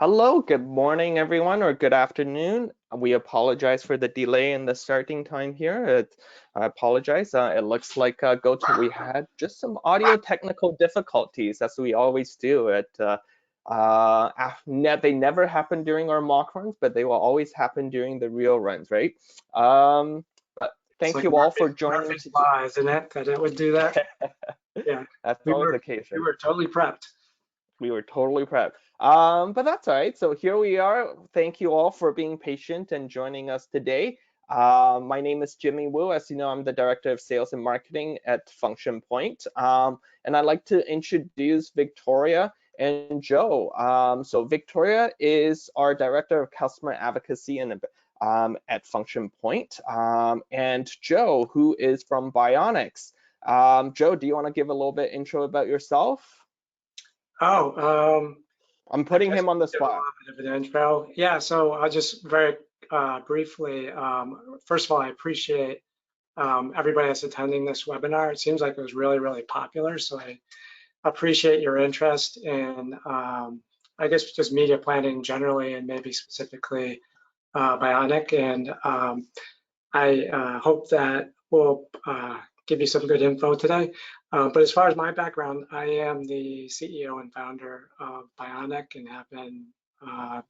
Hello, good morning, everyone, or good afternoon. We apologize for the delay in the starting time here. I apologize. It looks like we had just some audio technical difficulties, as we always do. They never happen during our mock runs, but they will always happen during the real runs, right? But It's thank like you all for joining. Murphy's Law, isn't it? That it would do that. Yeah, That's we always were the case, we right? were totally prepped. We were totally prepped. But that's all right. So here we are. Thank you all for being patient and joining us today. My name is Jimmy Wu. As you know, I'm the Director of Sales and Marketing at Function Point. And I'd like to introduce Victoria and Joe. So Victoria is our Director of Customer Advocacy at Function Point. And Joe, who is from Bionics. Joe, do you want to give a little bit intro about yourself? Oh, I'm I putting guess him on the give a spot. little bit of an intro. Yeah, so I'll just very briefly. First of all, I appreciate everybody that's attending this webinar. It seems like it was really, really popular, so I appreciate your interest in, I guess, just media planning generally, and maybe specifically Bionic. And I hope that will give you some good info today. But as far as my background, I am the CEO and founder of Bionic and have been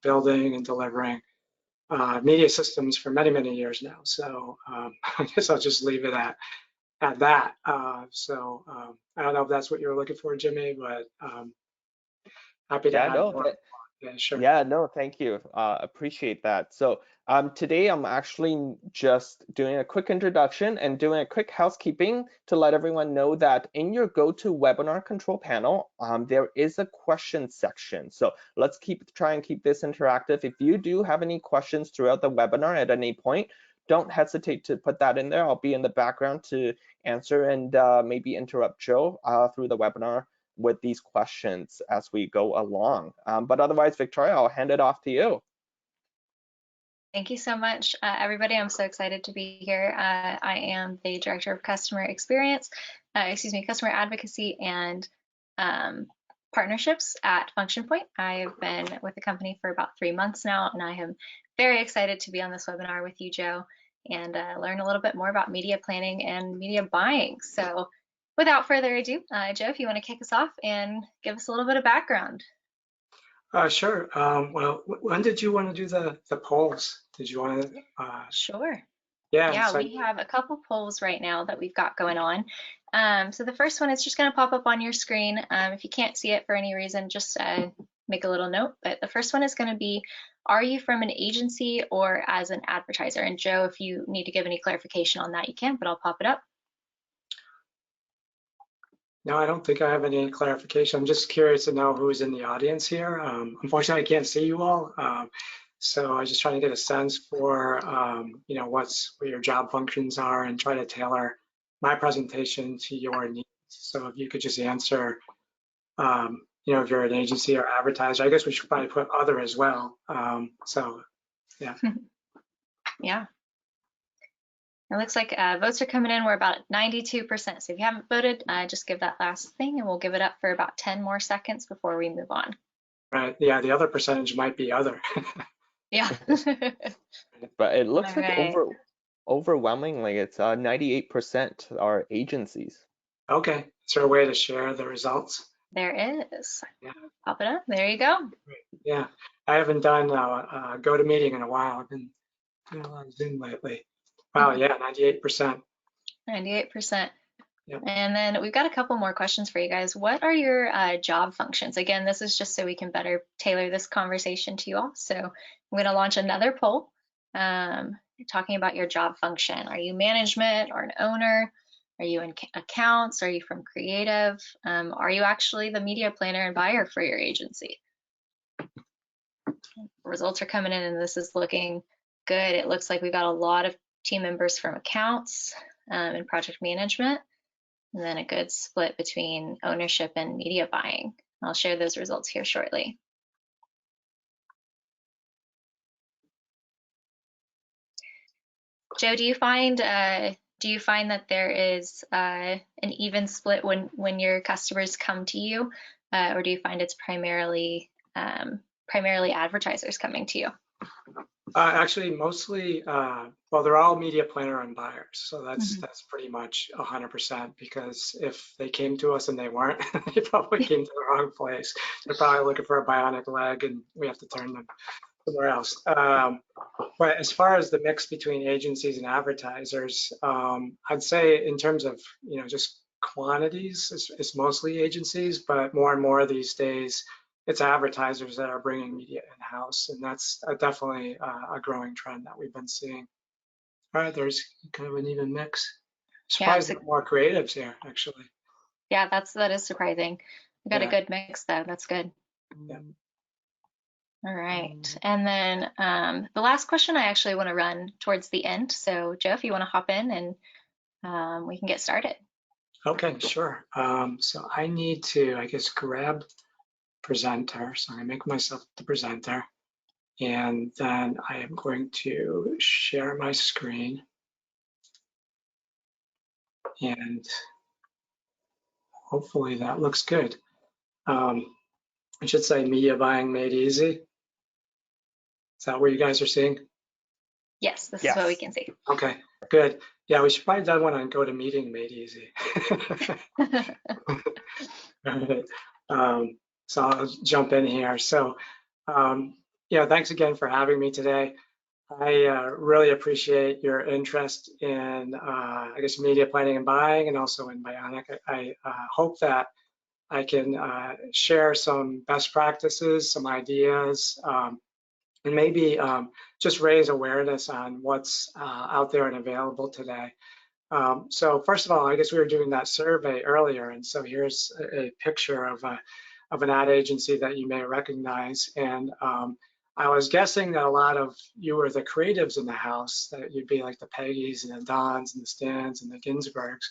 building and delivering media systems for many, many years now. So I guess I'll just leave it at that. I don't know if that's what you were looking for, Jimmy, but happy to Yeah, add no, more. Yeah, sure. yeah, no, thank you. Appreciate that. So today I'm actually just doing a quick introduction and doing a quick housekeeping to let everyone know that in your GoToWebinar control panel, there is a question section. So let's try and keep this interactive. If you do have any questions throughout the webinar at any point, don't hesitate to put that in there. I'll be in the background to answer and maybe interrupt Joe through the webinar with these questions as we go along. But otherwise, Victoria, I'll hand it off to you. Thank you so much, everybody. I'm so excited to be here. I am the Director of Customer Experience, Customer Advocacy and Partnerships at Function Point. I've been with the company for about 3 months now, and I am very excited to be on this webinar with you, Joe, and learn a little bit more about media planning and media buying. So without further ado, Joe, if you want to kick us off and give us a little bit of background. Sure. Well, when did you want to do the polls? Did you want to? Sure. Yeah. Yeah, So we have a couple polls right now that we've got going on. So the first one is just going to pop up on your screen. If you can't see it for any reason, just make a little note. But the first one is going to be, are you from an agency or as an advertiser? And Joe, if you need to give any clarification on that, you can, but I'll pop it up. no, I don't think I have any clarification. I'm just curious to know who is in the audience here. Unfortunately, I can't see you all. So I was just trying to get a sense for, what your job functions are and try to tailor my presentation to your needs. So if you could just answer, if you're an agency or advertiser, I guess we should probably put other as well. Yeah. Yeah. It looks like votes are coming in. We're about 92%. So if you haven't voted, just give that last thing and we'll give it up for about 10 more seconds before we move on. Right. Yeah, the other percentage might be other. Yeah. But it looks All like right. overwhelmingly it's 98% are agencies. Okay. Is there a way to share the results? There is. Yeah. Pop it up. There you go. Yeah. I haven't done a GoToMeeting in a while. I've been doing a lot of Zoom lately. Wow. Yeah. 98%. 98%. Yep. And then we've got a couple more questions for you guys. What are your job functions? Again, this is just so we can better tailor this conversation to you all. So I'm going to launch another poll talking about your job function. Are you management or an owner? Are you in accounts? Are you from creative? Are you actually the media planner and buyer for your agency? Results are coming in and this is looking good. It looks like we've got a lot of team members from accounts and project management, and then a good split between ownership and media buying. I'll share those results here shortly. Joe, do you find that there is an even split when your customers come to you, or do you find it's primarily primarily advertisers coming to you? Actually, mostly, well, they're all media planner and buyers, so that's pretty much 100%. Because if they came to us and they weren't, they probably came to the wrong place. They're probably looking for a bionic leg, and we have to turn them somewhere else. But as far as the mix between agencies and advertisers, I'd say in terms of just quantities, it's mostly agencies, but more and more these days, it's advertisers that are bringing media in-house, and that's definitely a growing trend that we've been seeing. All right, there's kind of an even mix. Surprised there are more creatives here, actually. Yeah, that is surprising. We got a good mix though. That's good. Yeah. All right, and then the last question I actually want to run towards the end. So Joe, if you want to hop in and we can get started. Okay, sure. So I need to, I guess, grab presenter. So I'm gonna make myself the presenter, and then I am going to share my screen, and hopefully that looks good. I should say media buying made easy. Is that what you guys are seeing? Yes, this is what we can see. Okay, good. Yeah, we should probably done one on GoToMeeting made easy. So I'll jump in here. So, thanks again for having me today. I really appreciate your interest in, I guess, media planning and buying, and also in Bionic. I hope that I can share some best practices, some ideas, and maybe just raise awareness on what's out there and available today. So first of all, I guess we were doing that survey earlier, and so here's a picture of an ad agency that you may recognize. And I was guessing that a lot of you were the creatives in the house, that you'd be like the Peggy's and the Dons and the Stans and the Ginsbergs.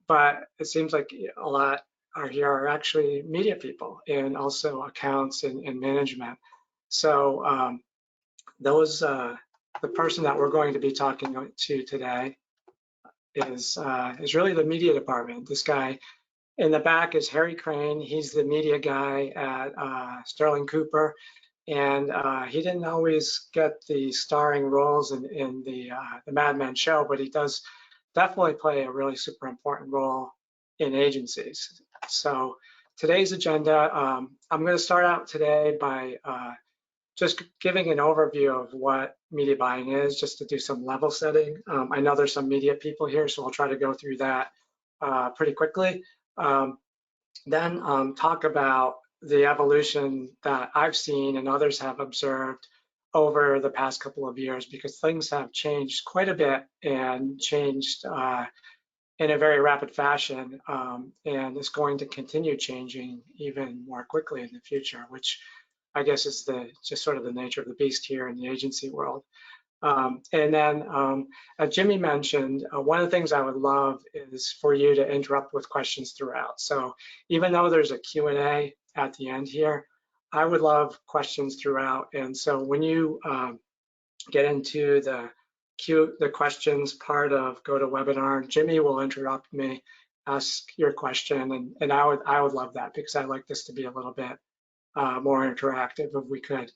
But it seems like a lot are actually media people, and also accounts and management. So the person that we're going to be talking to today is really the media department. This guy in the back is Harry Crane. He's the media guy at Sterling Cooper, and he didn't always get the starring roles in the Mad Men show, but he does definitely play a really super important role in agencies. So today's agenda, I'm going to start out today by just giving an overview of what media buying is, just to do some level setting. I know there's some media people here, so I'll try to go through that pretty quickly. Then talk about the evolution that I've seen and others have observed over the past couple of years, because things have changed quite a bit and changed in a very rapid fashion, and it's going to continue changing even more quickly in the future, which I guess is just sort of the nature of the beast here in the agency world. And then, as Jimmy mentioned, one of the things I would love is for you to interrupt with questions throughout. So even though there's a Q&A at the end here, I would love questions throughout. And so when you get into the questions part of GoToWebinar, Jimmy will interrupt me, ask your question, and I would love that, because I like this to be a little bit more interactive if we could.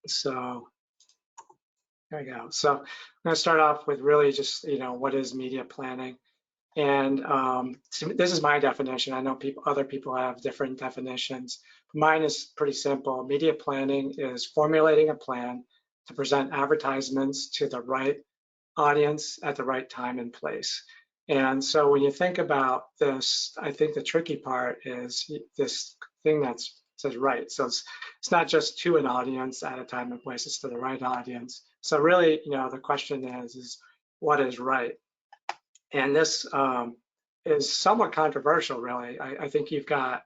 So there we go. So I'm going to start off with really just, what is media planning? And so this is my definition. I know other people have different definitions. Mine is pretty simple. Media planning is formulating a plan to present advertisements to the right audience at the right time and place. And so when you think about this, I think the tricky part is this thing that says right. So it's not just to an audience at a time and place, it's to the right audience. So really, the question is what is right? And this is somewhat controversial, really. I think you've got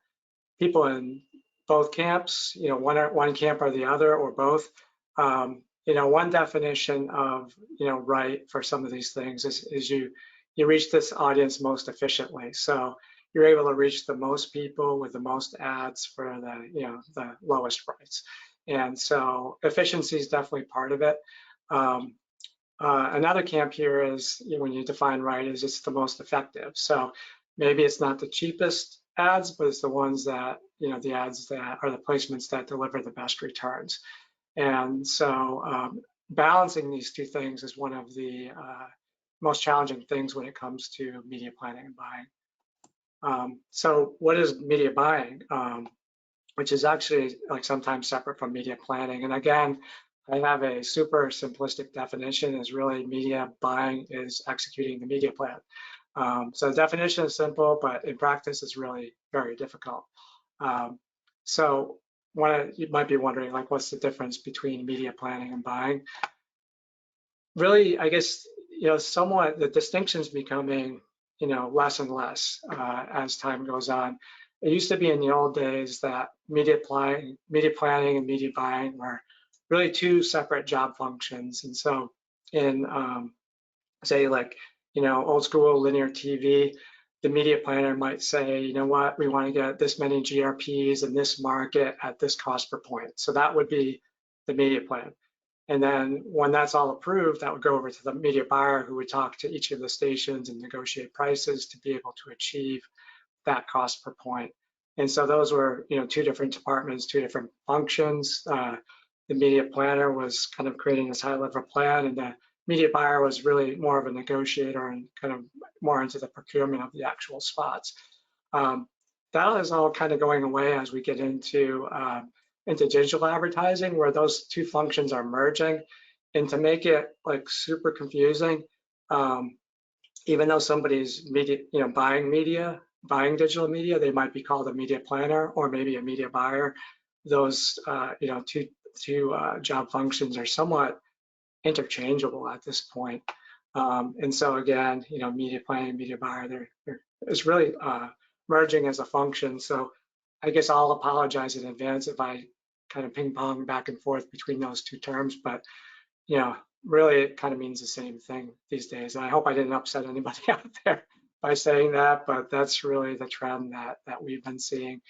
people in both camps, one camp or the other, or both. One definition of right for some of these things is you reach this audience most efficiently. So you're able to reach the most people with the most ads for the lowest price. And so efficiency is definitely part of it. Another camp here is when you define right, is it's the most effective. So maybe it's not the cheapest ads, but it's the ones that, the ads that are the placements that deliver the best returns. And so balancing these two things is one of the most challenging things when it comes to media planning and buying. So what is media buying? Which is actually like sometimes separate from media planning. And again, I have a super simplistic definition is really media buying is executing the media plan. So the definition is simple, but in practice it's really very difficult. So you might be wondering, like, what's the difference between media planning and buying? Really, I guess, somewhat the distinction's becoming, less and less as time goes on. It used to be in the old days that media planning and media buying were really two separate job functions. And so in, say, like, old school linear TV, the media planner might say, you know what, we want to get this many GRPs in this market at this cost per point. So that would be the media plan. And then when that's all approved, that would go over to the media buyer who would talk to each of the stations and negotiate prices to be able to achieve that cost per point. And so those were, two different departments, two different functions. The media planner was kind of creating this high level plan, and the media buyer was really more of a negotiator and kind of more into the procurement of the actual spots. That is all kind of going away as we get into digital advertising, where those two functions are merging. And to make it like super confusing, even though somebody's buying digital media, they might be called a media planner or maybe a media buyer. Those two job functions are somewhat interchangeable at this point. And so again, media planning, media buyer, it's really merging as a function. So I guess I'll apologize in advance if I kind of ping pong back and forth between those two terms, but really it kind of means the same thing these days. And I hope I didn't upset anybody out there by saying that, but that's really the trend that we've been seeing.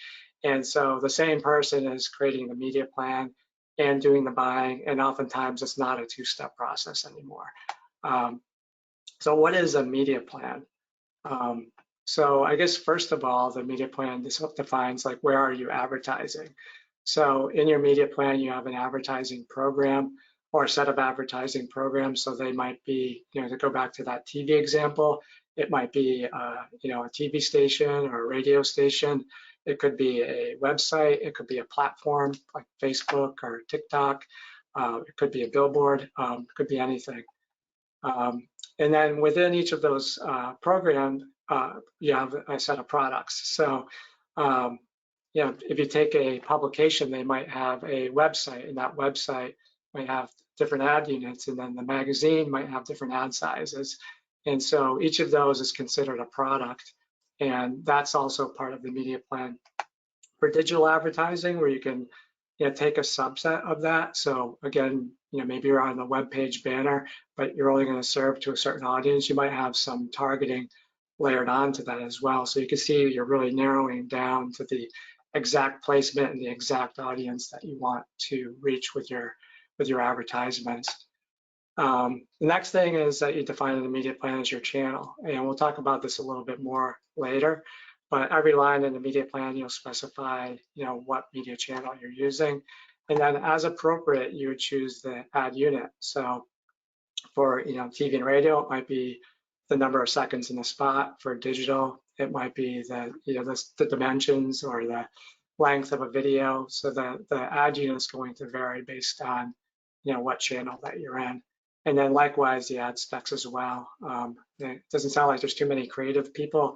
And so the same person is creating the media plan and doing the buying, and oftentimes it's not a two-step process anymore. So what is a media plan? So I guess first of all, the media plan defines like where are you advertising. So in your media plan, you have an advertising program or a set of advertising programs. So they might be, to go back to that TV example, it might be, a TV station or a radio station. It could be a website. It could be a platform like Facebook or TikTok. It could be a billboard. It could be anything. And then within each of those programs, you have a set of products. So, if you take a publication, they might have a website, and that website might have different ad units, and then the magazine might have different ad sizes. And so each of those is considered a product, and that's also part of the media plan. For digital advertising, where you can take a subset of that. So again, maybe you're on the web page banner, but you're only going to serve to a certain audience. You might have some targeting layered onto that as well. So you can see you're really narrowing down to the exact placement and the exact audience that you want to reach with your advertisements. The next thing is that you define in the media plan as your channel, and we'll talk about this a little bit more later. But every line in the media plan, you'll specify, what media channel you're using, and then as appropriate, you would choose the ad unit. So for TV and radio, it might be the number of seconds in the spot. For digital, it might be the dimensions or the length of a video. So the ad unit is going to vary based on what channel that you're in. And then likewise, the ad specs as well. It doesn't sound like there's too many creative people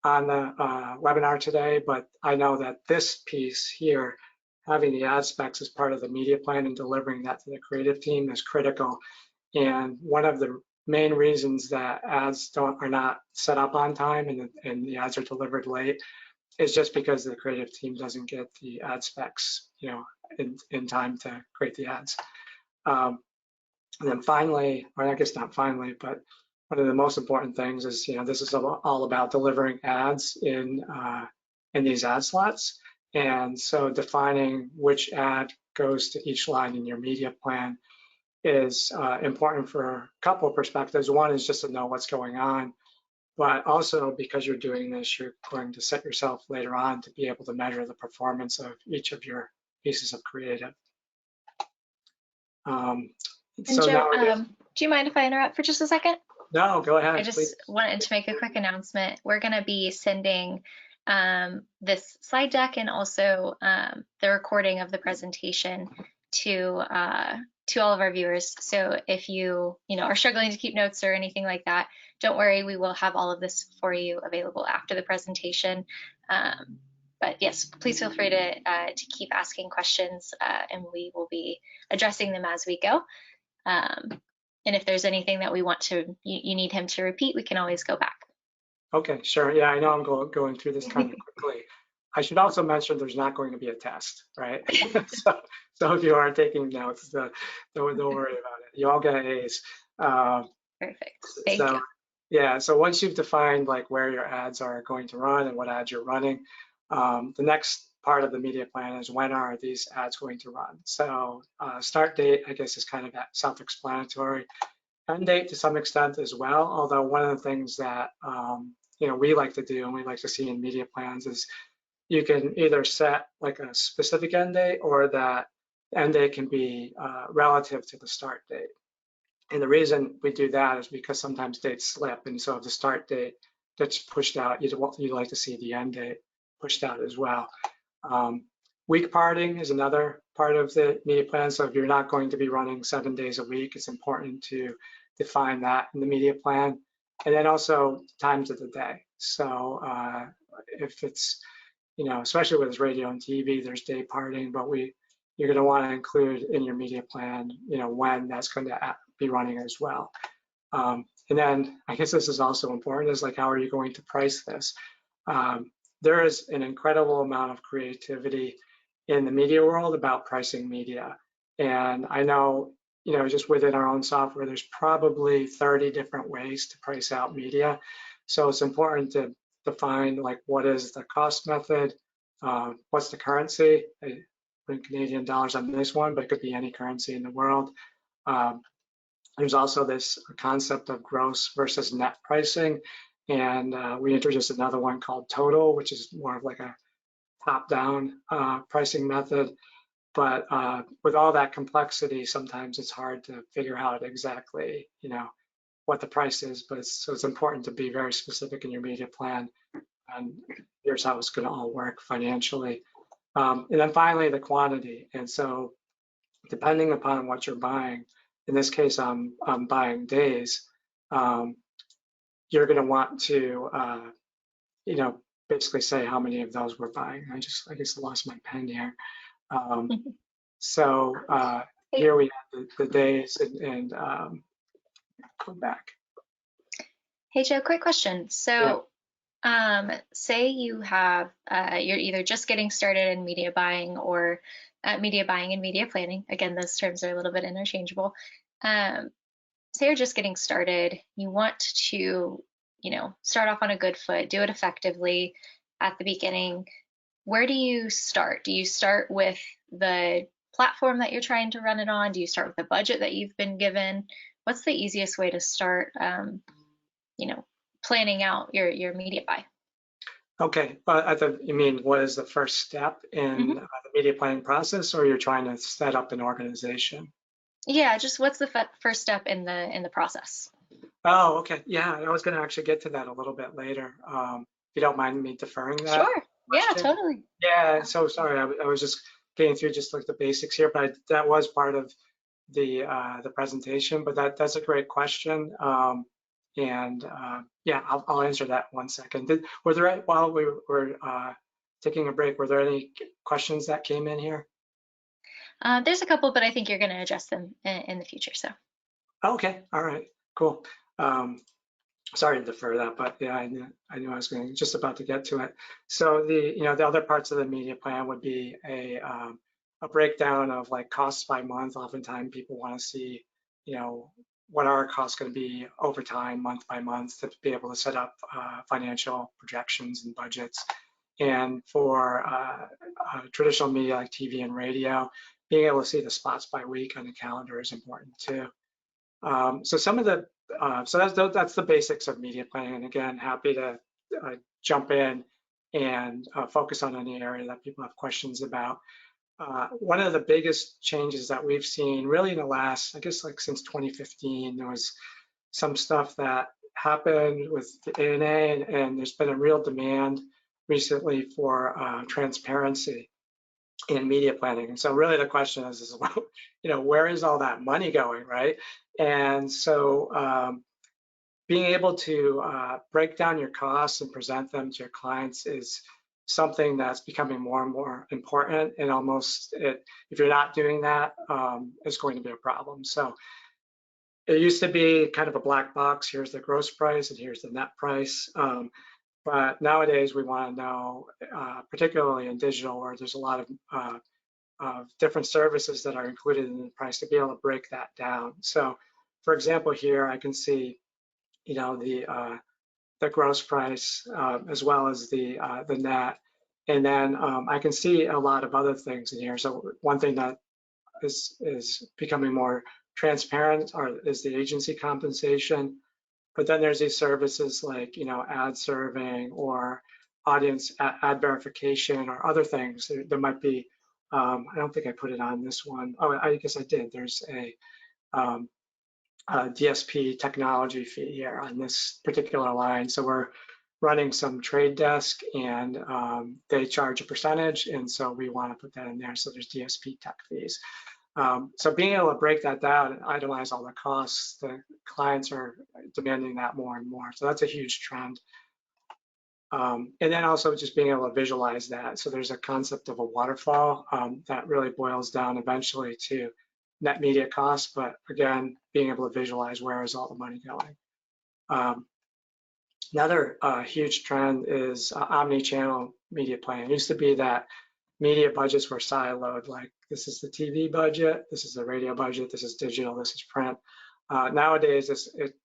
on the webinar today, but I know that this piece here, having the ad specs as part of the media plan and delivering that to the creative team is critical. And one of the main reasons that ads are not set up on time and the ads are delivered late is just because the creative team doesn't get the ad specs, in time to create the ads. And then finally, or I guess not finally, but one of the most important things is, this is all about delivering ads in these ad slots. And so defining which ad goes to each line in your media plan is important for a couple of perspectives. One is just to know what's going on, but also because you're doing this, you're going to set yourself later on to be able to measure the performance of each of your pieces of creative. And So Joe, now, do you mind if I interrupt for just a second? no, go ahead, I just please. wanted to make a quick announcement. We're going to be sending this slide deck and also the recording of the presentation to all of our viewers. So if you are struggling to keep notes or anything like that, don't worry, we will have all of this for you available after the presentation. But yes, please feel free to keep asking questions, and we will be addressing them as we go. And if there's anything that we want to, you need him to repeat, we can always go back. Okay, sure. Yeah, I know I'm going through this kind of quickly. I should also mention there's not going to be a test, right? so if you are taking notes, don't worry about it. You all get A's. Perfect. Thank you. Yeah, so once you've defined like where your ads are going to run and what ads you're running, the next part of the media plan is when are these ads going to run. So start date, I guess, is kind of self-explanatory. End date to some extent as well, although one of the things that we like to do and we like to see in media plans is you can either set like a specific end date or that end date can be relative to the start date. And the reason we do that is because sometimes dates slip, and so if the start date gets pushed out, you'd like to see the end date pushed out as well. Week parting is another part of the media plan. So if you're not going to be running 7 days a week, it's important to define that in the media plan. And then also times of the day. So if it's, especially with radio and TV, there's day parting, but you're going to want to include in your media plan, when that's going to be running as well. And then I guess this is also important, is like, how are you going to price this? There is an incredible amount of creativity in the media world about pricing media. And I know, just within our own software, there's probably 30 different ways to price out media. So it's important to define like, what is the cost method? What's the currency? I put Canadian dollars on this one, but it could be any currency in the world. There's also this concept of gross versus net pricing. And we introduced another one called total, which is more of like a top-down pricing method. But with all that complexity, sometimes it's hard to figure out exactly, what the price is. But so it's important to be very specific in your media plan. And here's how it's going to all work financially. And then finally, the quantity. And so depending upon what you're buying, in this case, I'm buying days, you're going to want to, basically say how many of those we're buying. I guess I lost my pen here. So here we have the days and go back. Hey, Joe, quick question. So say you have, you're either just getting started in media buying or media buying and media planning. Again, those terms are a little bit interchangeable. Say you're just getting started, you want to, start off on a good foot, do it effectively at the beginning. Where do you start? Do you start with the platform that you're trying to run it on? Do you start with the budget that you've been given? What's the easiest way to start, planning out your media buy? Okay, you mean what is the first step in the media planning process, or you're trying to set up an organization? Yeah, just what's the first step in the process? Oh, okay. Yeah, I was going to actually get to that a little bit later. If you don't mind me deferring that. Sure. Yeah, question. totally. Yeah. So sorry, I was just getting through just like the basics here, but that was part of the presentation. But that's a great question. Yeah, I'll answer that in 1 second. While we were taking a break, were there any questions that came in here? There's a couple, but I think you're going to address them in the future. So. Okay. All right. Cool. Sorry to defer that, but yeah, I knew I was just about to get to it. So the other parts of the media plan would be a breakdown of like costs by month. Oftentimes people want to see, what are our costs going to be over time, month by month, to be able to set up financial projections and budgets. And for traditional media like TV and radio, being able to see the spots by week on the calendar is important too. So some of the that's the basics of media planning. And again, happy to jump in and focus on any area that people have questions about. One of the biggest changes that we've seen really in the last, I guess like since 2015, there was some stuff that happened with the ANA, and there's been a real demand recently for transparency in media planning. And so really the question is well, where is all that money going, right? And so being able to break down your costs and present them to your clients is something that's becoming more and more important, and if you're not doing that, it's going to be a problem. So it used to be kind of a black box. Here's the gross price and here's the net price. But nowadays we want to know, particularly in digital, where there's a lot of different services that are included in the price, to be able to break that down. So, for example, here I can see, the gross price as well as the net, and then I can see a lot of other things in here. So one thing that is becoming more transparent is the agency compensation. But then there's these services like, ad serving or audience ad verification or other things. There might be, I don't think I put it on this one. Oh, I guess I did. There's a DSP technology fee here on this particular line. So we're running some trade desk, and they charge a percentage. And so we want to put that in there. So there's DSP tech fees. So being able to break that down and itemize all the costs, the clients are demanding that more and more. So that's a huge trend. And then also just being able to visualize that. So there's a concept of a waterfall that really boils down eventually to net media costs, but again, being able to visualize where is all the money going. Another huge trend is omni-channel media planning. It used to be that media budgets were siloed, like this is the TV budget, this is the radio budget, this is digital, this is print. Nowadays,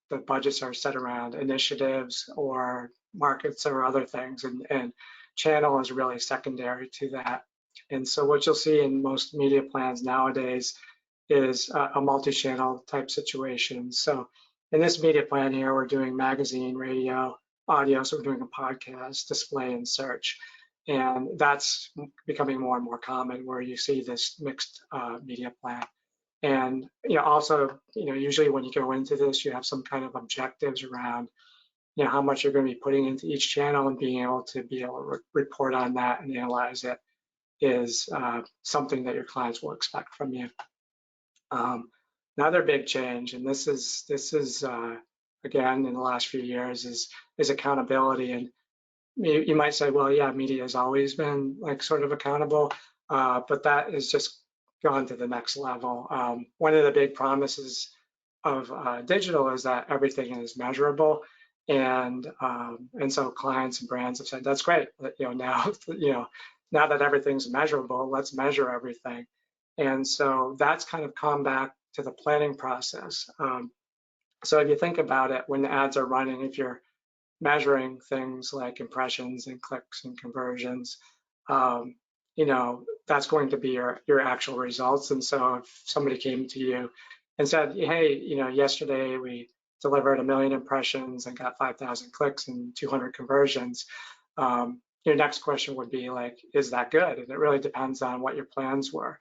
the budgets are set around initiatives or markets or other things, and channel is really secondary to that. And so what you'll see in most media plans nowadays is a multi-channel type situation. So in this media plan here, we're doing magazine, radio, audio, so we're doing a podcast, display, and search. And that's becoming more and more common, where you see this mixed media plan. And also, usually when you go into this, you have some kind of objectives around, how much you're going to be putting into each channel, and being able to report on that and analyze it is something that your clients will expect from you. Another big change, and this is again in the last few years, is accountability. And you might say, well, yeah, media has always been like sort of accountable, but that is just gone to the next level. One of the big promises of digital is that everything is measurable, and so clients and brands have said that's great. Now now that everything's measurable, let's measure everything. And so that's kind of come back to the planning process. So if you think about it, when the ads are running, if you're measuring things like impressions and clicks and conversions, that's going to be your actual results. And so if somebody came to you and said, hey, yesterday we delivered 1 million impressions and got 5,000 clicks and 200 conversions, your next question would be like, is that good? And it really depends on what your plans were.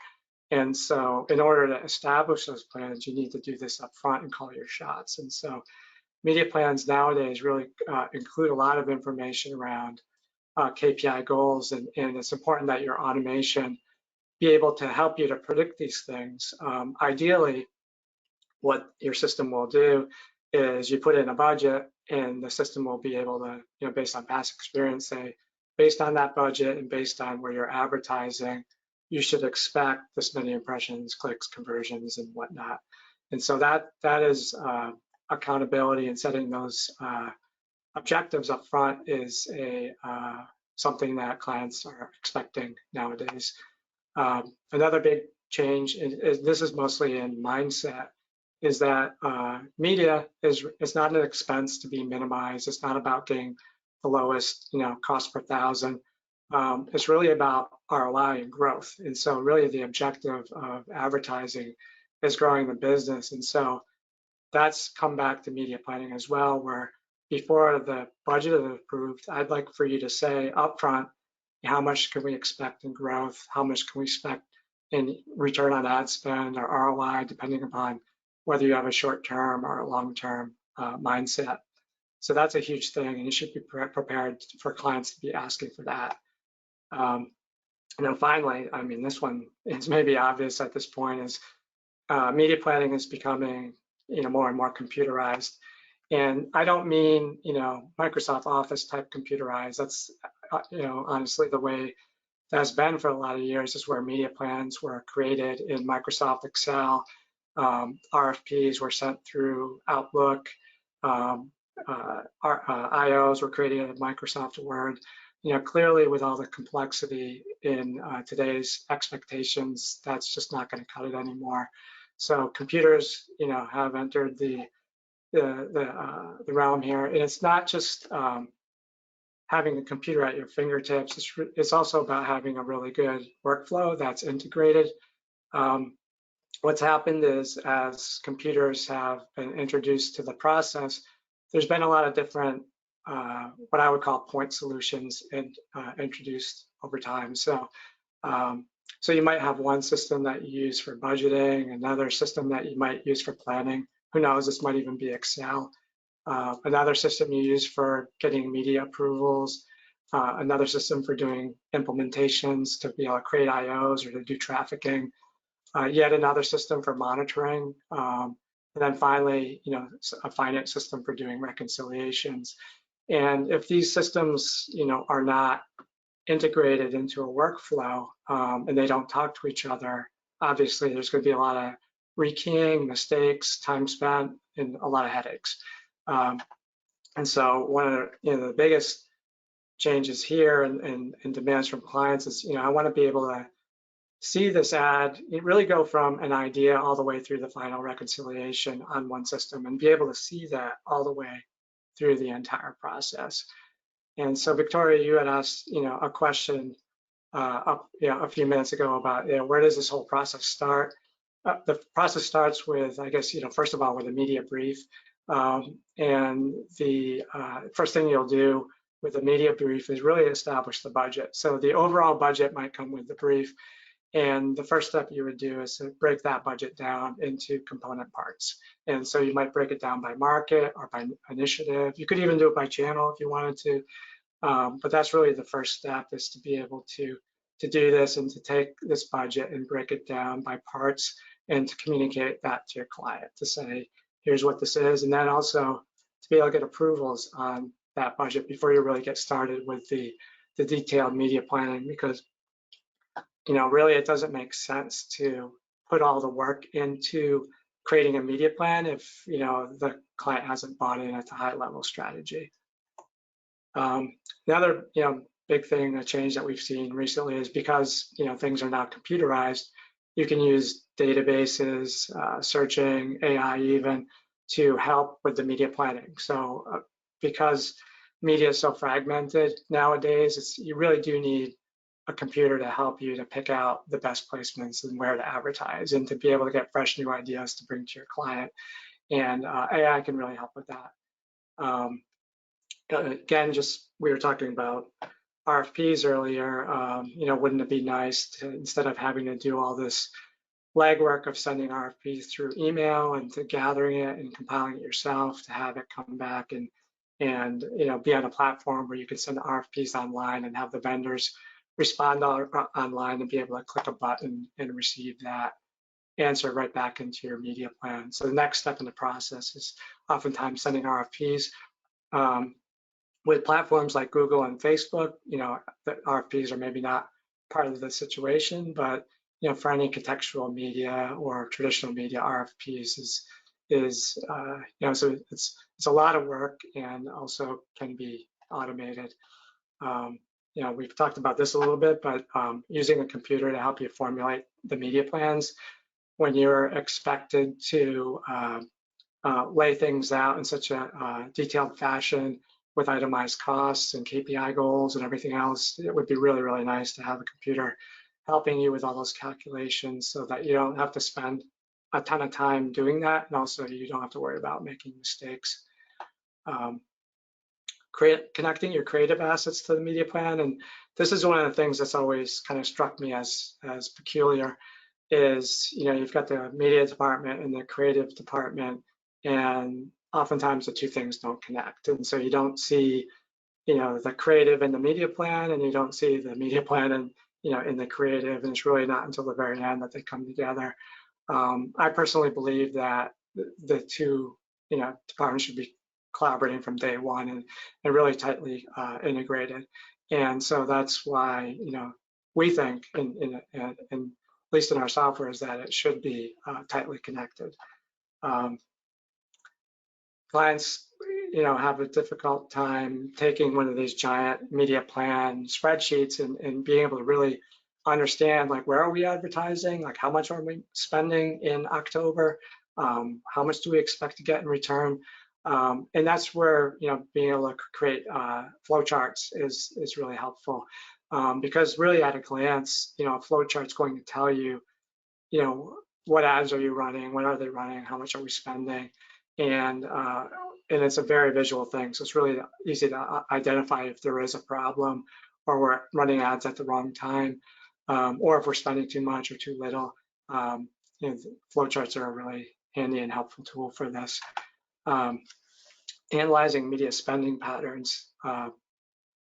And so in order to establish those plans, you need to do this up front and call your shots. And so media plans nowadays really include a lot of information around KPI goals, and it's important that your automation be able to help you to predict these things. Ideally, what your system will do is you put in a budget, and the system will be able to, based on past experience, say, based on that budget and based on where you're advertising, you should expect this many impressions, clicks, conversions, and whatnot. And so that is accountability, and setting those objectives up front is something that clients are expecting nowadays. Another big change, is this is mostly in mindset, is that media is not an expense to be minimized. It's not about getting the lowest cost per thousand. It's really about ROI and growth. And so really the objective of advertising is growing the business. And so that's come back to media planning as well, where before the budget is approved, I'd like for you to say upfront, how much can we expect in growth? How much can we expect in return on ad spend or ROI, depending upon whether you have a short-term or a long-term mindset. So that's a huge thing, and you should be prepared for clients to be asking for that. And then finally, I mean, this one is maybe obvious at this point, is media planning is becoming, more and more computerized. And I don't mean, Microsoft Office type computerized. That's, honestly, the way that's been for a lot of years is where media plans were created in Microsoft Excel. RFPs were sent through Outlook. IOs were created in Microsoft Word. Clearly with all the complexity in today's expectations, that's just not going to cut it anymore. So computers, have entered the realm here, and it's not just having a computer at your fingertips. It's also about having a really good workflow that's integrated. What's happened is, as computers have been introduced to the process, there's been a lot of different, what I would call point solutions introduced over time. So you might have one system that you use for budgeting, another system that you might use for planning. Who knows, this might even be Excel. Another system you use for getting media approvals, another system for doing implementations to be able to create IOs or to do trafficking, yet another system for monitoring, and then finally, a finance system for doing reconciliations. And if these systems, are not integrated into a workflow and they don't talk to each other, obviously there's going to be a lot of rekeying, mistakes, time spent, and a lot of headaches. And so one of the biggest changes here and demands from clients is, I want to be able to see this ad, really go from an idea all the way through the final reconciliation on one system and be able to see that all the way through the entire process. And so Victoria, you had asked, a question a few minutes ago about, where does this whole process start? The process starts with, I guess, first of all, with a media brief. And the first thing you'll do with a media brief is really establish the budget. So the overall budget might come with the brief. And the first step you would do is to break that budget down into component parts. And so you might break it down by market or by initiative. You could even do it by channel if you wanted to. But that's really the first step, is to be able to do this and to take this budget and break it down by parts and to communicate that to your client, to say, here's what this is. And then also to be able to get approvals on that budget before you really get started with the detailed media planning, because really it doesn't make sense to put all the work into creating a media plan if the client hasn't bought in at the high level strategy. Another big thing, a change that we've seen recently, is because things are now computerized, you can use databases, searching, AI even, to help with the media planning. So because media is so fragmented nowadays, you really do need a computer to help you to pick out the best placements and where to advertise, and to be able to get fresh new ideas to bring to your client. And AI can really help with that. Again, we were talking about RFPs earlier. Wouldn't it be nice to, instead of having to do all this legwork of sending RFPs through email and to gathering it and compiling it yourself, to have it come back and be on a platform where you can send RFPs online and have the vendors respond online and be able to click a button and receive that answer right back into your media plan. So the next step in the process is oftentimes sending RFPs. With platforms like Google and Facebook, the RFPs are maybe not part of the situation, but for any contextual media or traditional media, RFPs is so it's a lot of work and also can be automated. We've talked about this a little bit, but using a computer to help you formulate the media plans when you're expected to lay things out in such a detailed fashion with itemized costs and KPI goals and everything else, it would be really, really nice to have a computer helping you with all those calculations so that you don't have to spend a ton of time doing that, and also you don't have to worry about making mistakes. Connecting your creative assets to the media plan, and this is one of the things that's always kind of struck me as peculiar, is you've got the media department and the creative department, and oftentimes the two things don't connect, and so you don't see the creative in the media plan, and you don't see the media plan and in the creative, and it's really not until the very end that they come together. I personally believe that the two departments should be collaborating from day one and really tightly integrated. And so that's why we think, at least in our software, is that it should be tightly connected. Clients have a difficult time taking one of these giant media plan spreadsheets and being able to really understand, like, where are we advertising, like how much are we spending in October, how much do we expect to get in return, and that's where being able to create flowcharts is really helpful, because really at a glance, a flowchart's going to tell you, what ads are you running, when are they running, how much are we spending, and it's a very visual thing, so it's really easy to identify if there is a problem, or we're running ads at the wrong time, or if we're spending too much or too little. Flowcharts are a really handy and helpful tool for this. Analyzing media spending patterns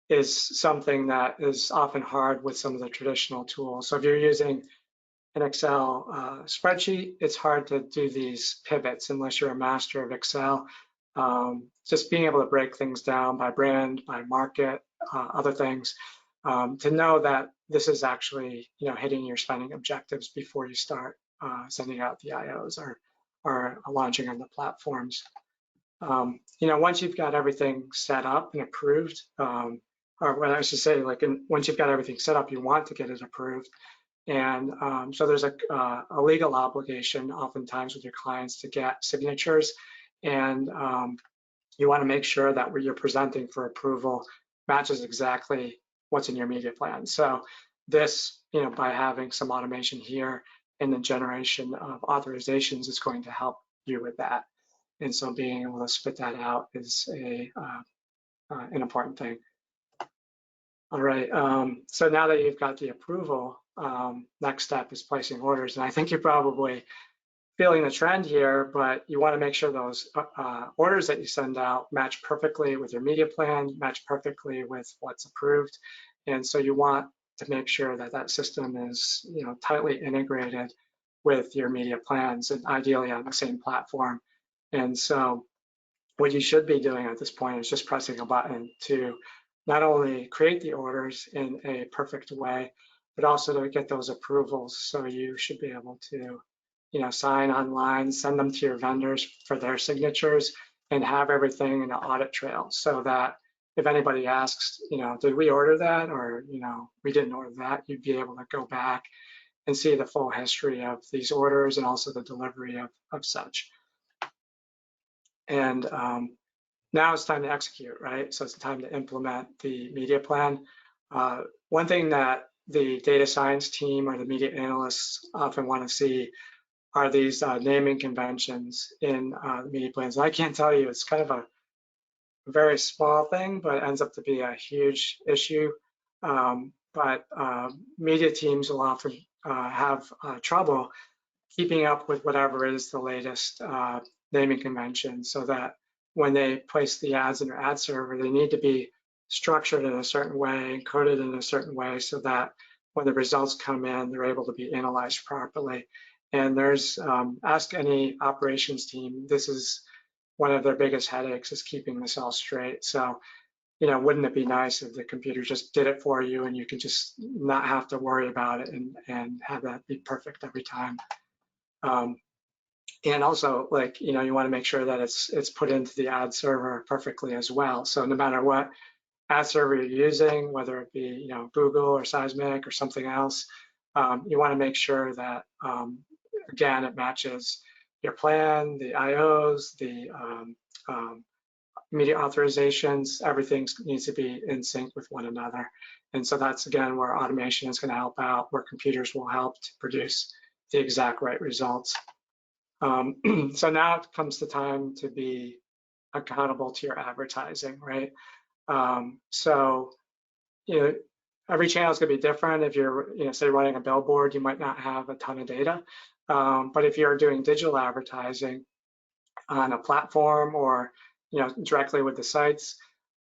is something that is often hard with some of the traditional tools. So if you're using an Excel spreadsheet, it's hard to do these pivots unless you're a master of Excel. Just being able to break things down by brand, by market, other things, to know that this is actually hitting your spending objectives before you start sending out the IOs or launching on the platforms. Once you've got everything set up and approved, or what I should say, once you've got everything set up, you want to get it approved. And so there's a legal obligation oftentimes with your clients to get signatures, and you want to make sure that what you're presenting for approval matches exactly what's in your media plan. So this, by having some automation here and the generation of authorizations is going to help you with that. And so being able to spit that out is an important thing. All right, so now that you've got the approval, next step is placing orders. And I think you're probably feeling the trend here, but you want to make sure those orders that you send out match perfectly with your media plan, match perfectly with what's approved. And so you want to make sure that that system is tightly integrated with your media plans, and ideally on the same platform. And so what you should be doing at this point is just pressing a button to not only create the orders in a perfect way, but also to get those approvals. So you should be able to sign online, send them to your vendors for their signatures, and have everything in an audit trail, so that if anybody asks, did we order that, or we didn't order that, you'd be able to go back and see the full history of these orders and also the delivery of such. And now it's time to execute, right? So it's time to implement the media plan. One thing that the data science team or the media analysts often want to see are these naming conventions in media plans. And I can't tell you, it's kind of a very small thing, but it ends up to be a huge issue. But media teams will often have trouble keeping up with whatever is the latest naming convention, so that when they place the ads in their ad server, they need to be structured in a certain way, encoded in a certain way, so that when the results come in, they're able to be analyzed properly. And there's, ask any operations team, this is one of their biggest headaches, is keeping this all straight. So, wouldn't it be nice if the computer just did it for you and you could just not have to worry about it and have that be perfect every time? And also, you want to make sure that it's put into the ad server perfectly as well. So no matter what ad server you're using, whether it be Google or Seismic or something else, you want to make sure that again, it matches your plan, the IOs, the media authorizations. Everything needs to be in sync with one another. And so that's, again, where automation is going to help out, where computers will help to produce the exact right results. So now it comes the time to be accountable to your advertising, right? So, every channel is going to be different. If you're, say running a billboard, you might not have a ton of data. But if you're doing digital advertising on a platform or, directly with the sites,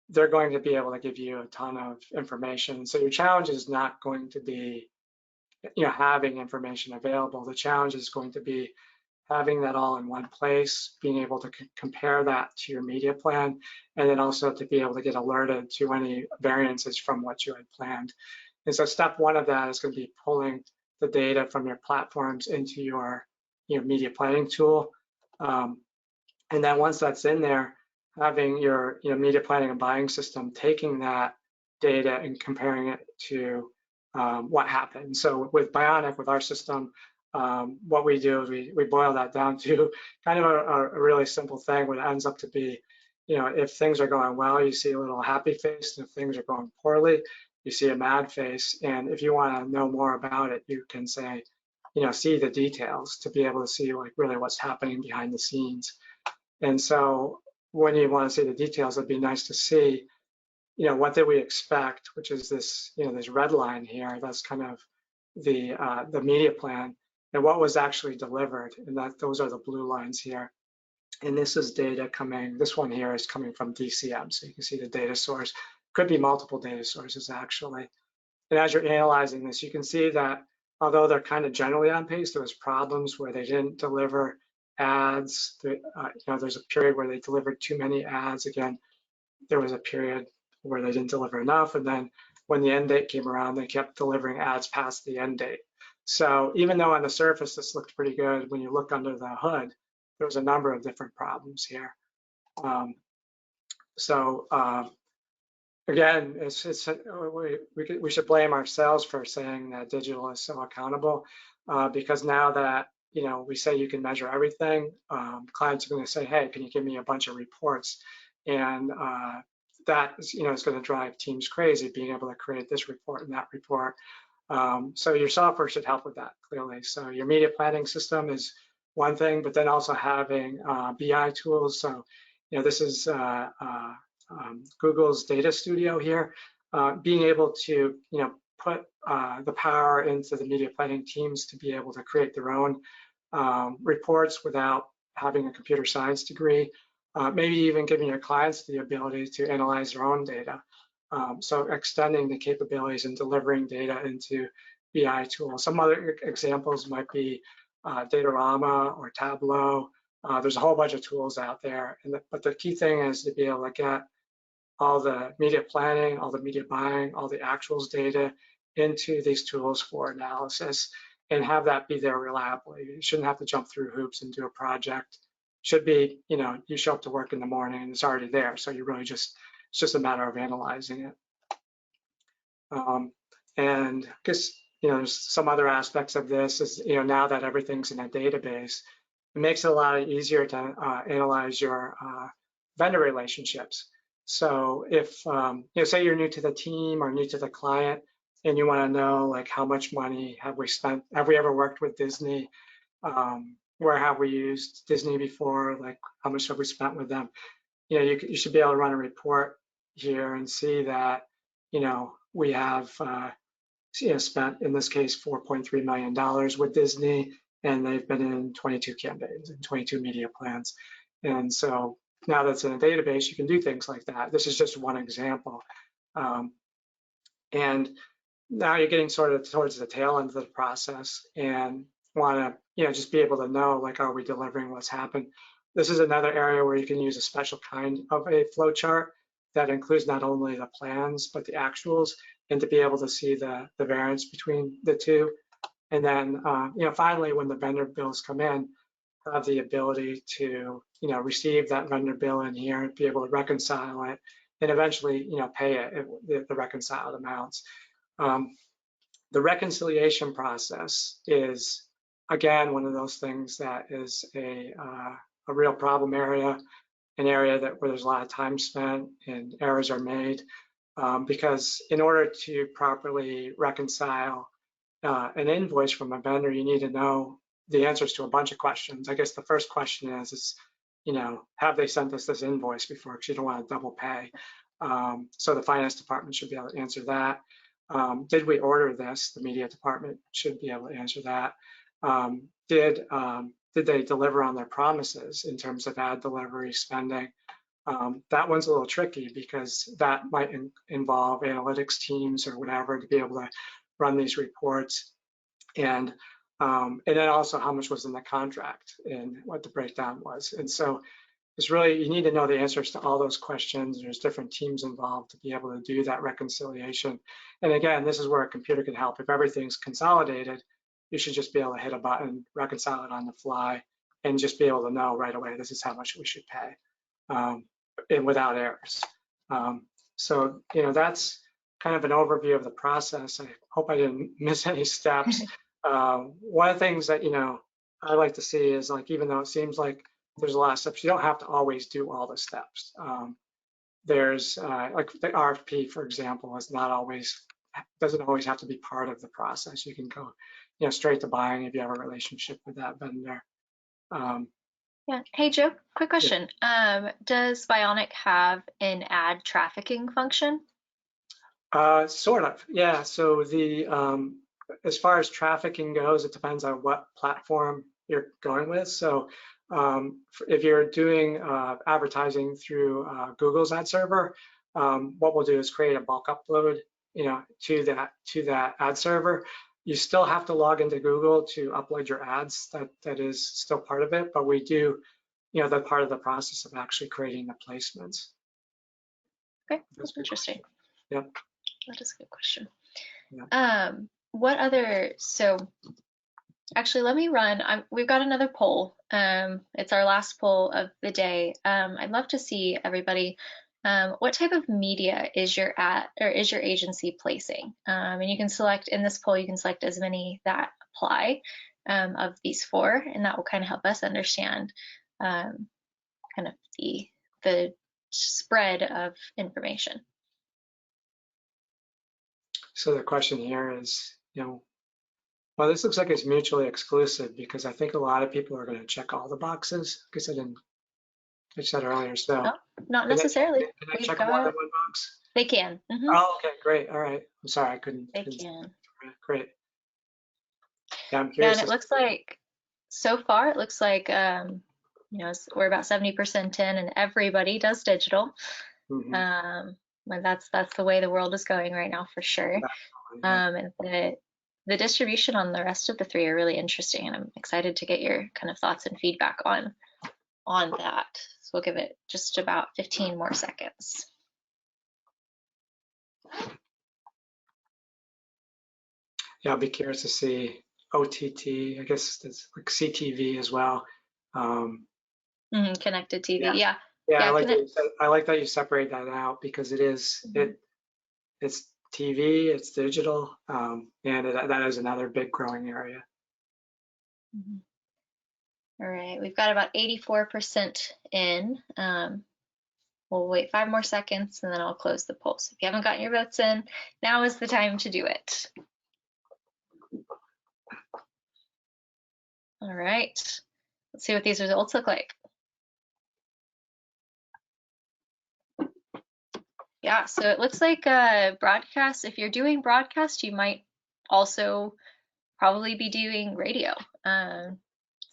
they're going to be able to give you a ton of information. So your challenge is not going to be, having information available. The challenge is going to be having that all in one place, being able to compare that to your media plan, and then also to be able to get alerted to any variances from what you had planned. And so step one of that is going to be pulling the data from your platforms into your media planning tool. And then once that's in there, having your media planning and buying system taking that data and comparing it to what happened. So with Bionic, with our system, what we do is we boil that down to kind of a really simple thing, what ends up to be, if things are going well, you see a little happy face, and if things are going poorly, you see a mad face. And if you want to know more about it, you can say, see the details to be able to see like really what's happening behind the scenes. And so when you want to see the details, it'd be nice to see, what did we expect, which is this, this red line here. That's kind of the media plan, and what was actually delivered, and those are the blue lines here. And this is data coming. This one here is coming from DCM, so you can see the data source. Could be multiple data sources actually. And as you're analyzing this, you can see that although they're kind of generally on pace, there was problems where they didn't deliver ads. There's a period where they delivered too many ads. Again, there was a period where they didn't deliver enough. And then when the end date came around, they kept delivering ads past the end date. So even though on the surface this looked pretty good, when you look under the hood, there was a number of different problems here. Again, we should blame ourselves for saying that digital is so accountable, because now that we say you can measure everything, clients are going to say, hey, can you give me a bunch of reports? And that is going to drive teams crazy, being able to create this report and that report. So your software should help with that, clearly. So your media planning system is one thing, but then also having BI tools. So this is Google's Data Studio here, being able to put the power into the media planning teams to be able to create their own reports without having a computer science degree, maybe even giving your clients the ability to analyze their own data. So extending the capabilities and delivering data into BI tools. Some other examples might be Datorama or Tableau. There's a whole bunch of tools out there, but the key thing is to be able to get all the media planning, all the media buying, all the actuals data into these tools for analysis, and have that be there reliably. You shouldn't have to jump through hoops and do a project. Should be, you show up to work in the morning and it's already there. So you really it's just a matter of analyzing it. And I guess, there's some other aspects of this is, now that everything's in a database, it makes it a lot easier to analyze your vendor relationships. So if, say you're new to the team or new to the client, and you want to know like how much money have we spent, have we ever worked with Disney, where have we used Disney before, like how much have we spent with them, you should be able to run a report here and see that, we have spent, in this case, $4.3 million with Disney, and they've been in 22 campaigns and 22 media plans. And so now that's in a database, you can do things like that. This is just one example. And now you're getting sort of towards the tail end of the process and want to, just be able to know, like, are we delivering what's happened? This is another area where you can use a special kind of a flow chart that includes not only the plans, but the actuals, and to be able to see the variance between the two. And then, finally, when the vendor bills come in, have the ability to, receive that vendor bill in here, be able to reconcile it, and eventually, pay it, the reconciled amounts. The reconciliation process is, again, one of those things that is a real problem area, an area where there's a lot of time spent and errors are made, because in order to properly reconcile an invoice from a vendor, you need to know the answers to a bunch of questions. I guess the first question is, you know, have they sent us this invoice before? Because you don't want to double pay. So the finance department should be able to answer that. Did we order this? The media department should be able to answer that. Did they deliver on their promises in terms of ad delivery spending? That one's a little tricky because that might involve analytics teams or whatever to be able to run these reports. And then also how much was in the contract and what the breakdown was. And so it's really, you need to know the answers to all those questions. There's different teams involved to be able to do that reconciliation. And again, this is where a computer can help. If everything's consolidated, you should just be able to hit a button, reconcile it on the fly, and just be able to know right away, this is how much we should pay, and without errors. So, you know, that's kind of an overview of the process. I hope I didn't miss any steps. One of the things that, you know, I like to see is, like, even though it seems like there's a lot of steps, you don't have to always do all the steps. There's like the RFP, for example, is not always, doesn't always have to be part of the process. You can go, you know, straight to buying if you have a relationship with that vendor. Yeah. Hey, Joe, quick question. Yeah. Does Bionic have an ad trafficking function? Sort of, yeah. So the as far as trafficking goes, it depends on what platform you're going with. So if you're doing advertising through Google's ad server, what we'll do is create a bulk upload, you know, to that ad server. You still have to log into Google to upload your ads. That is still part of it, but we do, you know, that part of the process of actually creating the placements. Okay, that's interesting. Yep. That is a good question. Yeah. What other, so actually let me run, we've got another poll. It's our last poll of the day. I'd love to see everybody, what type of media is your agency placing? And you can select, in this poll, you can select as many that apply of these four, and that will kind of help us understand kind of the spread of information. So the question here is, you know, well, this looks like it's mutually exclusive because I think a lot of people are going to check all the boxes. I guess I said earlier, so. No, not necessarily. Can they check more than one box? They can. Mm-hmm. Oh, okay, great. All right. I'm sorry, I couldn't. They can. Great. Yeah, I'm Yeah, curious. and it looks like, so far, it looks like, you know, we're about 70% in, and everybody does digital. Mm-hmm. But that's the way the world is going right now, for sure. Yeah. And the distribution on the rest of the three are really interesting, and I'm excited to get your kind of thoughts and feedback on that. So we'll give it just about 15 more seconds. Yeah, I'll be curious to see OTT. I guess that's like CTV as well. Connected TV, yeah. Yeah, I like that you separate that out because it is it's TV, it's digital, and that is another big growing area. All right, we've got about 84% in. We'll wait 5 more seconds and then I'll close the poll. So if you haven't gotten your votes in, now is the time to do it. All right, let's see what these results look like. Yeah, so it looks like broadcast, if you're doing broadcast, you might also probably be doing radio. Does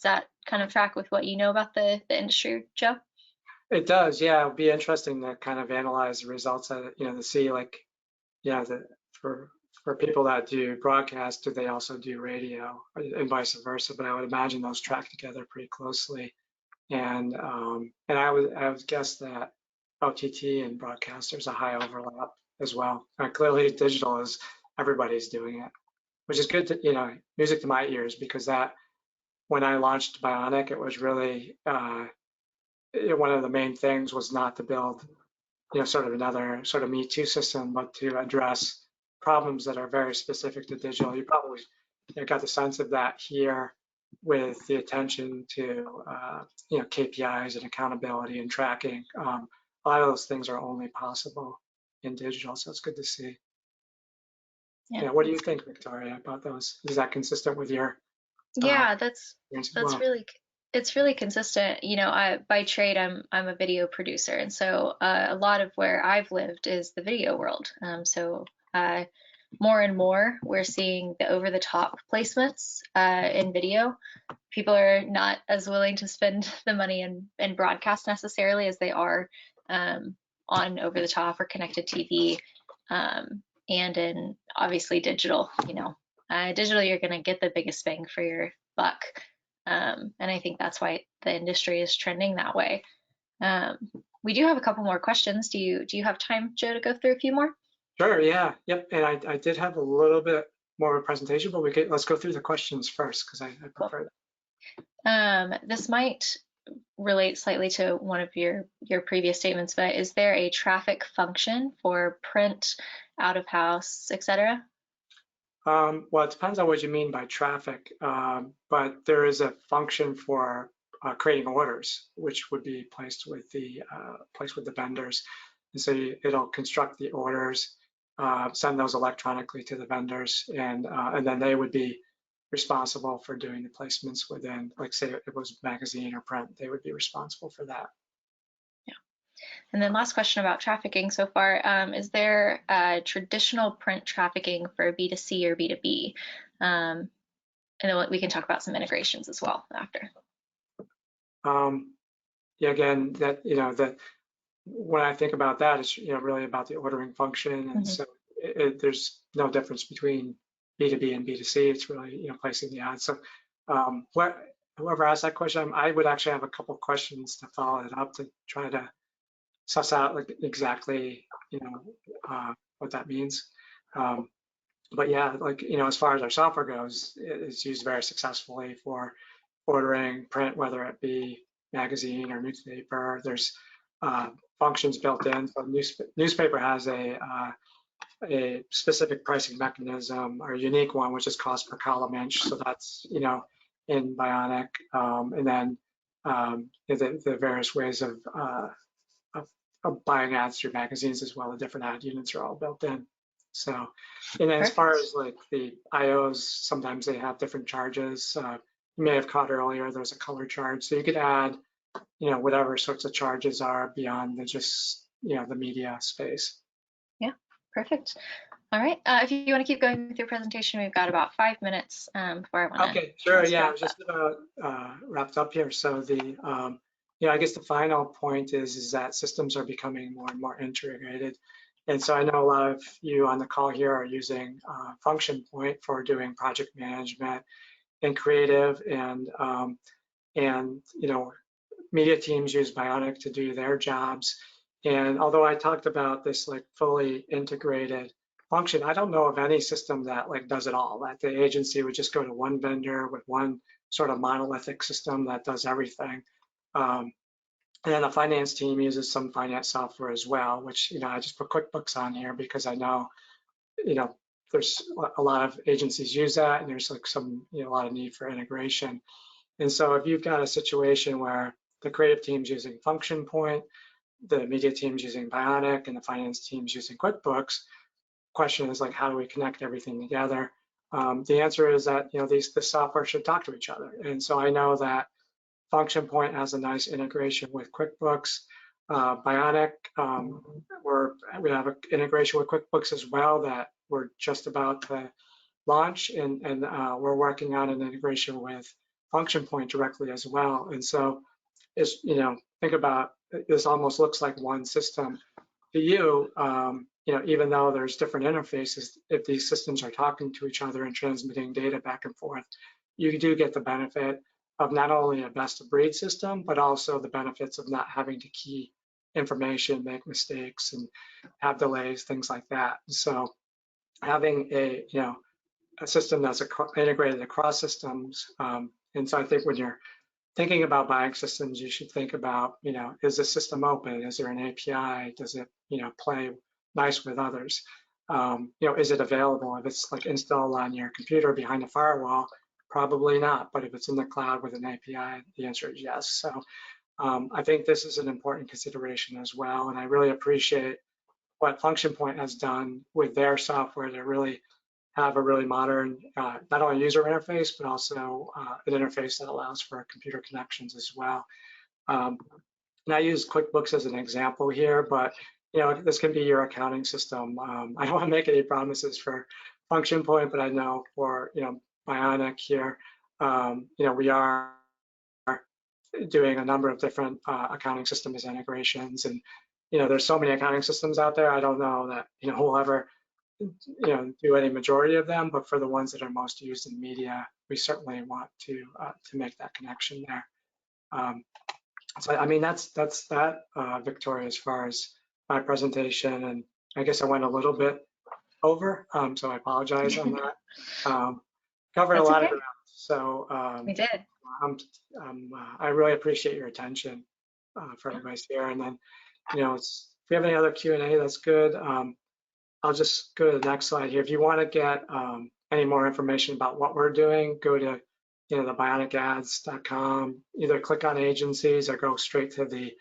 that kind of track with what you know about the industry, Joe? It does, yeah. It'll be interesting to kind of analyze the results of it, you know, to see, like, yeah, for people that do broadcast, do they also do radio, and vice versa? But I would imagine those track together pretty closely. And I would guess that OTT and broadcast, there's a high overlap as well. Clearly, digital is, everybody's doing it, which is good to, you know, music to my ears, because that, when I launched Bionic, it was really, one of the main things was not to build, you know, sort of another sort of Me Too system, but to address problems that are very specific to digital. You probably got the sense of that here with the attention to, you know, KPIs and accountability and tracking. A lot of those things are only possible in digital, so it's good to see. Yeah. What do you think, Victoria, about those? Is that consistent with your Yeah, as that's well. really it's really consistent. You know, by trade I'm a video producer, and so a lot of where I've lived is the video world. So more and more we're seeing the over-the-top placements in video. People are not as willing to spend the money in broadcast necessarily as they are on over-the-top or connected TV, and in obviously digital. You know, digital, you're going to get the biggest bang for your buck. And I think that's why the industry is trending that way. Um, we do have a couple more questions. Do you have time, Joe, to go through a few more? Sure, yeah, yep. And I did have a little bit more of a presentation, but let's go through the questions first because I Cool. prefer This might relate slightly to one of your previous statements, but is there a traffic function for print, out of house, etc.? Well, it depends on what you mean by traffic, but there is a function for creating orders, which would be placed with the vendors. And so it'll construct the orders, send those electronically to the vendors, and then they would be responsible for doing the placements within, like say it was magazine or print, they would be responsible for that. And then last question about trafficking so far, is there traditional print trafficking for B2C or B2B? And then we can talk about some integrations as well after. Yeah, again, that when I think about that, it's really about the ordering function, and so there's no difference between B2B and B2C. It's really placing the ads. So whoever asked that question, I would actually have a couple questions to follow it up to try to suss out like exactly what that means. But yeah, like as far as our software goes, it's used very successfully for ordering print, whether it be magazine or newspaper. There's functions built in. So newspaper has a specific pricing mechanism, or a unique one, which is cost per column inch. So that's in Bionic, and then the various ways of buying ads through magazines as well. The different ad units are all built in. So, and then as far as like the IOs, sometimes they have different charges. You may have caught earlier, there's a color charge. So you could add, whatever sorts of charges are beyond just, the media space. Yeah, perfect. All right. If you want to keep going with your presentation, we've got about 5 minutes before I want to. Okay, sure. Yeah, I was just about wrapped up here. So I guess the final point is that systems are becoming more and more integrated. And so I know a lot of you on the call here are using Function Point for doing project management and creative, and media teams use Bionic to do their jobs. And although I talked about this like fully integrated function, I don't know of any system that like does it all. That the agency would just go to one vendor with one sort of monolithic system that does everything. And then the finance team uses some finance software as well, which I just put QuickBooks on here because I know there's a lot of agencies use that, and there's like some a lot of need for integration. And so if you've got a situation where the creative team's using Function Point, the media team's using Bionic, and the finance team's using QuickBooks, question is like, how do we connect everything together? The answer is that the software should talk to each other. And so I know that Function Point has a nice integration with QuickBooks. Bionic, we have an integration with QuickBooks as well that we're just about to launch, and we're working on an integration with Function Point directly as well. And so it's, think about this almost looks like one system to you, even though there's different interfaces, if these systems are talking to each other and transmitting data back and forth, you do get the benefit of not only a best of breed system, but also the benefits of not having to key information, make mistakes, and have delays, things like that. So having a system that's integrated across systems, and so I think when you're thinking about buying systems, you should think about, is the system open? Is there an API? Does it, play nice with others? Is it available? If it's like installed on your computer behind a firewall, probably not. But if it's in the cloud with an API, the answer is yes. So I think this is an important consideration as well. And I really appreciate what Function Point has done with their software to really have a really modern, not only user interface, but also an interface that allows for computer connections as well. And I use QuickBooks as an example here, but this can be your accounting system. I don't want to make any promises for Function Point, but I know for Bionic here, we are doing a number of different accounting systems integrations, and there's so many accounting systems out there. I don't know that we'll ever do any majority of them, but for the ones that are most used in media, we certainly want to make that connection there. So I mean that's that, Victoria, as far as my presentation, and I guess I went a little bit over, so I apologize on that. Covered a lot of ground, so we did. I really appreciate your attention for everybody's here, and then if we have any other Q&A, that's good. I'll just go to the next slide here. If you want to get any more information about what we're doing, go to the bionicads.com. Either click on agencies or go straight to the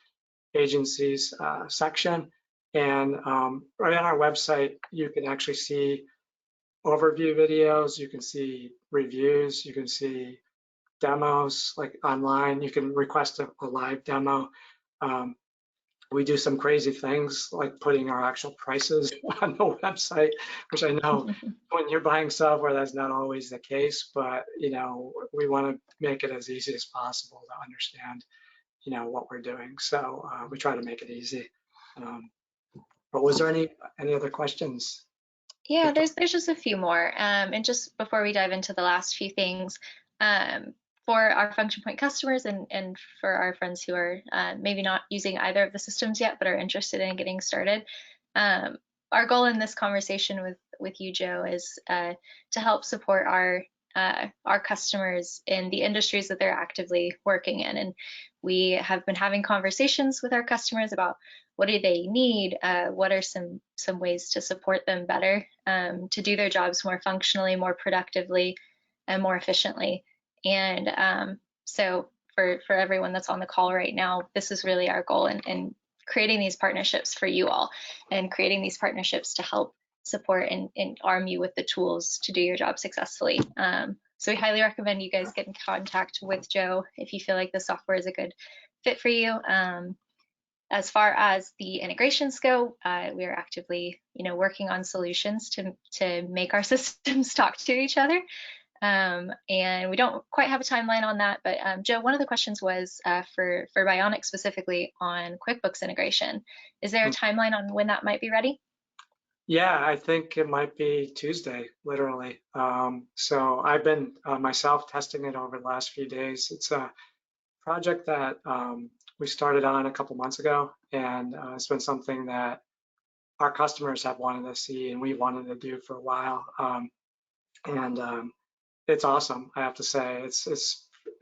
agencies section. And right on our website, you can actually see overview videos, you can see reviews, you can see demos like online. You can request a live demo. We do some crazy things like putting our actual prices on the website, which I know when you're buying software, that's not always the case, but we want to make it as easy as possible to understand what we're doing. So we try to make it easy. But was there any other questions? Yeah, there's just a few more. And just before we dive into the last few things, for our Function Point customers and for our friends who are maybe not using either of the systems yet, but are interested in getting started, our goal in this conversation with you, Joe, is to help support our customers in the industries that they're actively working in. And we have been having conversations with our customers about what do they need, what are some ways to support them better, to do their jobs more functionally, more productively, and more efficiently. And so for everyone that's on the call right now, this is really our goal in creating these partnerships for you all, and creating these partnerships to help support and arm you with the tools to do your job successfully. So we highly recommend you guys get in contact with Joe if you feel like the software is a good fit for you. As far as the integrations go, we are actively, working on solutions to make our systems talk to each other. And we don't quite have a timeline on that, but Joe, one of the questions was for Bionic specifically on QuickBooks integration. Is there a timeline on when that might be ready? Yeah, I think it might be Tuesday, literally. So I've been myself testing it over the last few days. It's a project that we started on a couple months ago, and it's been something that our customers have wanted to see and we wanted to do for a while. And it's awesome, I have to say.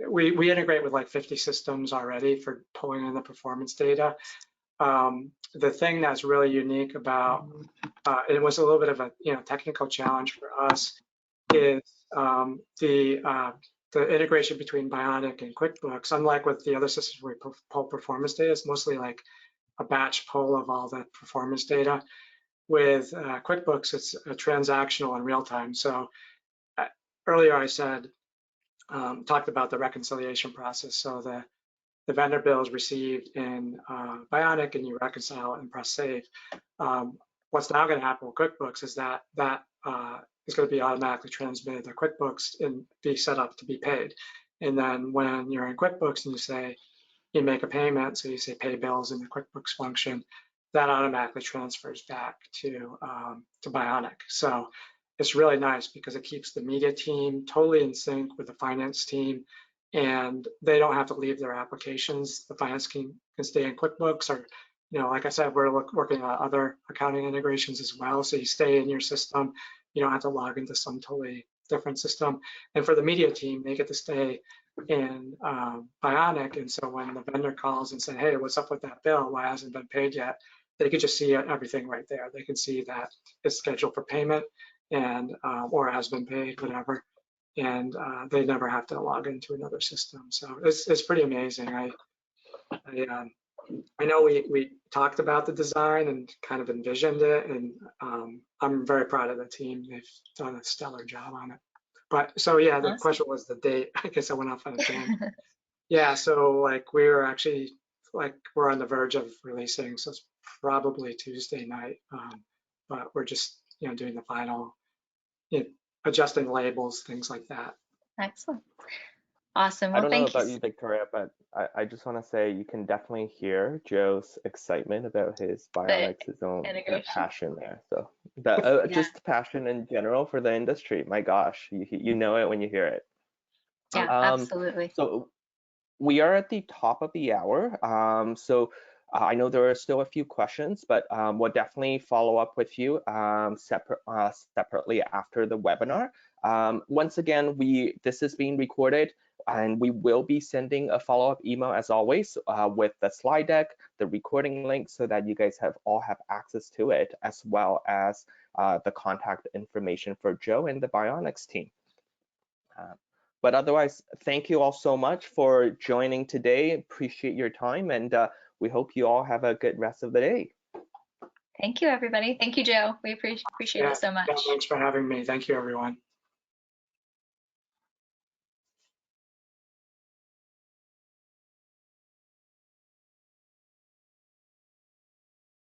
We integrate with like 50 systems already for pulling in the performance data. The thing that's really unique about it was a little bit of a technical challenge for us is the integration between Bionic and QuickBooks. Unlike with the other systems where we pull performance data, it's mostly like a batch pull of all the performance data. With QuickBooks, it's transactional in real time. So earlier I said, talked about the reconciliation process. So the vendor bill is received in Bionic and you reconcile it and press save. What's now going to happen with QuickBooks is that is going to be automatically transmitted to QuickBooks and be set up to be paid. And then when you're in QuickBooks and you say, you make a payment, so you say pay bills in the QuickBooks function, that automatically transfers back to Bionic. So it's really nice because it keeps the media team totally in sync with the finance team, and they don't have to leave their applications. The finance team can stay in QuickBooks, or like I said, we're working on other accounting integrations as well. So you stay in your system. You don't have to log into some totally different system. And for the media team, they get to stay in Bionic. And so when the vendor calls and say, hey, what's up with that bill? Why hasn't been paid yet? They can just see everything right there. They can see that it's scheduled for payment and or has been paid, whatever. And they never have to log into another system. So it's pretty amazing. I know we talked about the design and kind of envisioned it, and I'm very proud of the team. They've done a stellar job on it. But so yeah, the Awesome. question was the date. I guess I went off on a tangent. Yeah, so like we were actually like we're on the verge of releasing, so it's probably Tuesday night. But we're just doing the final, adjusting labels, things like that. Excellent. Awesome. I Well, don't know thank you. about you, Victoria, but I just want to say you can definitely hear Joe's excitement about his Bionics, his own Integration. passion there. So the Yeah. just passion in general for the industry. My gosh, you know it when you hear it. Yeah, absolutely. So we are at the top of the hour. I know there are still a few questions, but we'll definitely follow up with you separately after the webinar. Once again, this is being recorded, and we will be sending a follow-up email as always with the slide deck, the recording link, so that you guys all have access to it, as well as the contact information for Joe and the Bionics team. But otherwise, thank you all so much for joining today. Appreciate your time, and we hope you all have a good rest of the day. Thank you, everybody. Thank you, Joe. We appreciate it so much. Yeah, thanks for having me. Thank you, everyone.